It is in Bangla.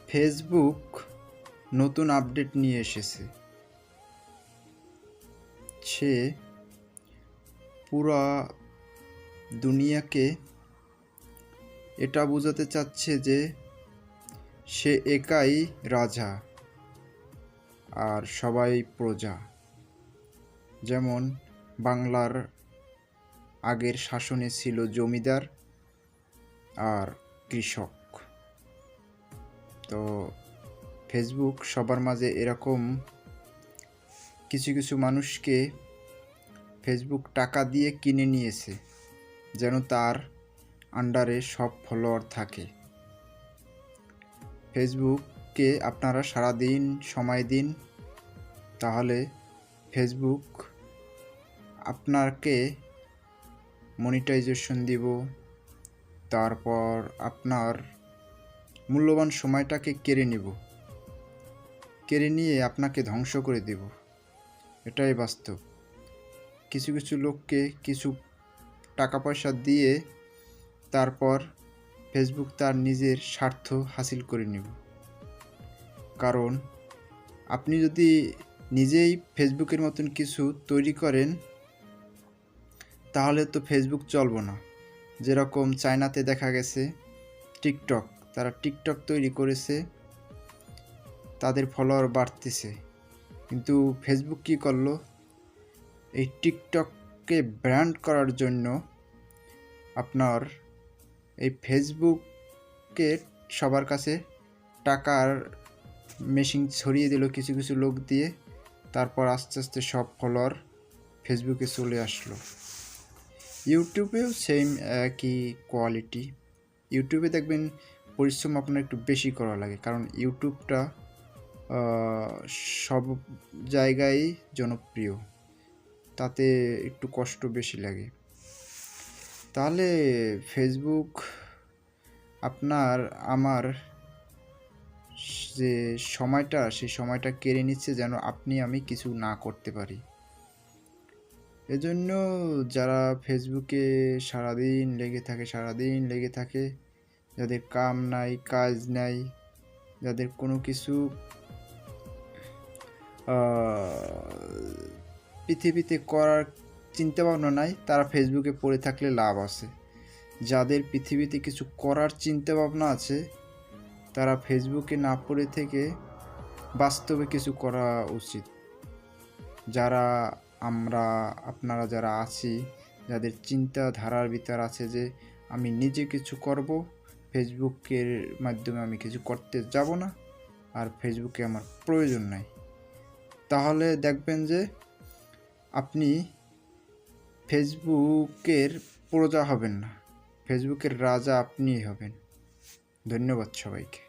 ফেসবুক নতুন আপডেট নিয়ে এসেছে। সে পুরা দুনিয়াকে এটা বোঝাতে চাচ্ছে যে সে একাই রাজা আর সবাই প্রজা। যেমন বাংলার আগের শাসনে ছিল জমিদার আর কৃষক। তো ফেসবুক সবার মাঝে এরকম কিছু কিছু মানুষকে ফেসবুক টাকা দিয়ে কিনে নিয়েছে যেন তার আন্ডারে সব ফলোয়ার থাকে। ফেসবুককে আপনারা সারাদিন সময় দিন, তাহলে ফেসবুক আপনাকে মনিটাইজেশন দিব, তারপর আপনার মূল্যবান সময়টাকে কেড়ে নিয়ে আপনাকে ধ্বংস করে দেব। এটাই বাস্তব। কিছু কিছু লোককে কিছু টাকা পয়সা দিয়ে তারপর ফেসবুক তার নিজের স্বার্থ হাসিল করে নেব। কারণ আপনি যদি নিজেই ফেসবুকের মতন কিছু তৈরি করেন তাহলে তো ফেসবুক চলবে না। যেরকম চায়নাতে দেখা গেছে টিকটক, তারা টিকটক তৈরি করেছে, তাদের ফলোয়ার বাড়তেছে, কিন্তু ফেসবুক কী করলো, এই টিকটককে ব্র্যান্ড করার জন্য আপনার এই ফেসবুকে সবার কাছে টাকার মেশিন ছড়িয়ে দিল কিছু কিছু লোক দিয়ে। তারপর আস্তে আস্তে সব ফলোয়ার ফেসবুকে চলে আসলো। ইউটিউবেও সেম একই কোয়ালিটি। ইউটিউবে দেখবেন পরিশ্রম আপনার একটু বেশি করা লাগে, কারণ ইউটিউবটা সব জায়গায় জনপ্রিয়, তাতে একটু কষ্ট বেশি লাগে। তাহলে ফেসবুক আপনার আমার যে সময়টা, সেই সময়টা কেড়ে নিচ্ছে যেন আপনি আমি কিছু না করতে পারি। এজন্য যারা ফেসবুকে সারাদিন লেগে থাকে, যাদের কাম নাই কাজ নাই, যাদের কোনো কিছু পৃথিবীতে করার চিন্তাভাবনা নাই, তারা ফেসবুকে পড়ে থাকলে লাভ আছে। যাদের পৃথিবীতে কিছু করার চিন্তাভাবনা আছে তারা ফেসবুকে না পড়ে থেকে বাস্তবে কিছু করা উচিত। যারা আপনারা যারা আছি, যাদের চিন্তাধারার ভিতর আছে যে আমি নিজে কিছু করব, ফেসবুকের মাধ্যমে আমি কিছু করতে যাব না, আর ফেসবুকে আমার প্রয়োজন নাই, তাহলে দেখবেন যে আপনি ফেসবুকের প্রজা হবেন না, ফেসবুকের রাজা আপনিই হবেন। ধন্যবাদ সবাইকে।